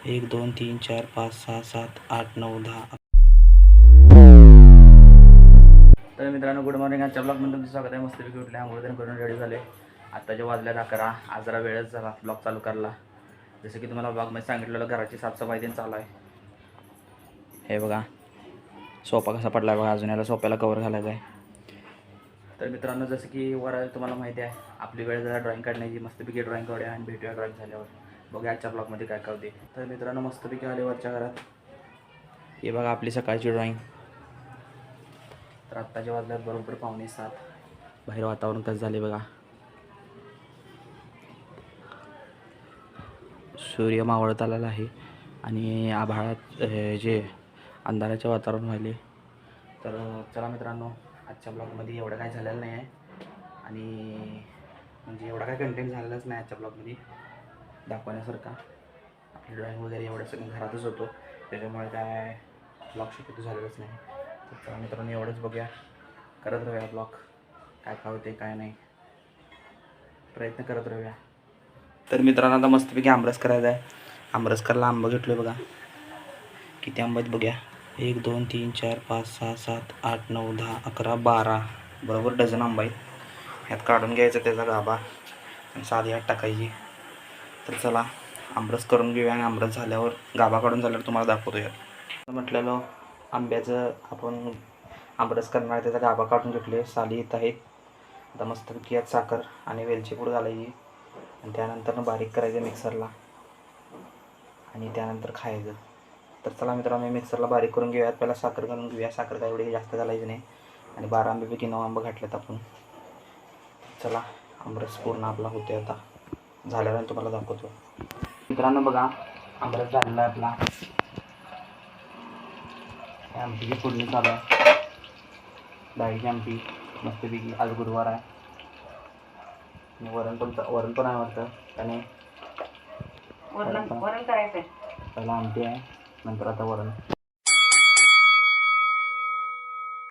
1 2 3 4 5 6 7 8 9 10. तर मित्रांनो good morning. आजच्या ब्लॉगमध्ये तुमचं स्वागत आहे. मस्तपैकी उठले, आंघोळ करून रेडी झाले. आत्ताच्या वाजल्यात 11. आज जरा वेळच झाला ब्लॉग चालू करायला. जसं की तुम्हाला ब्लॉगमध्ये सांगितलेलं घराची साफसफाई दिन चालू आहे. हे बघा सोफा कसा पडला आहे बघा. अजून याला सोफ्याला कवर घालायचं आहे. तर मित्रांनो जसं की वर तुम्हाला माहिती आहे आपली वेळ जरा ड्रॉइंग काढण्याची. मस्तपैकी ड्रॉइंग काढूया आणि भेटूया ड्रॉइंग झाल्यावर. बघूया आजच्या ब्लॉगमध्ये काय काय होते. तर मित्रांनो मस्तपैकी आले वरच्या घरात. हे बघा आपली सकाळची ड्रॉइंग. तर आत्ताच्या वाजल्यात बरोबर 6:45. बाहेर वातावरण कसं झाले बघा. सूर्य मावळत आलेला आहे आणि आभाळात जे अंधाराचे वातावरण व्हायले. तर चला मित्रांनो आजच्या ब्लॉगमध्ये एवढं काय झालेलं नाही आहे आणि म्हणजे एवढा काय कंटेंट झालेलाच नाही आजच्या ब्लॉगमध्ये दाखवण्यासारखा. आपली ड्रॉइंग वगैरे एवढं सगळं घरातच होतो, त्याच्यामुळे काय ब्लॉग शक्यतो झालेलंच नाही. तर चला मित्रांनो एवढंच बघूया, करत राहूया ब्लॉग. काय काय होते काय नाही प्रयत्न करत राहूया. तर मित्रांनो आता मस्तपैकी आमरस करायचा आहे. आमरस करायला आंबा घेतलो आहे बघा. किती आंबा आहेत बघूया. 1 2 3 4 5 6 7 8 9 10 11 12 बरोबर डझन आंबा आहेत. ह्यात काढून घ्यायचं त्याचा गाभा आणि साधी ह्यात टाकायची. तर चला आमरस करून घेऊया आणि आमरस झाल्यावर गाभा काढून झाल्यावर तुम्हाला दाखवतो. यात म्हटलेलं आंब्याचं आपण आमरस करणार, त्याचा गाभा काढून घेतले, साली येत आहेत. आता मस्तपैकी यात साखर आणि वेलची पूड घालायची आणि त्यानंतर बारीक करायचं मिक्सरला आणि त्यानंतर खायचं. तर चला मित्रांनो मिक्सरला बारीक करून घेऊयात. पहिला साखर घालून घेऊया. साखर काय एवढी जास्त घालायची नाही आणि 12 आंब्यापैकी 9 आंबे घातलेत आपण. चला आमरस पूर्ण आपला होते. आता झाल्यावर तुम्हाला दाखवतो. मित्रांनो बघा आमरस झालेला आहे आपला. आमटीची फोडणी चालू आहे. डाळीची आमटी मस्तपैकी. आज गुरुवार आहे. वरण पण आहे वाटतं त्याने. वरण करायचं आहे. पहिला आमटी आहे नंतर आता वरण.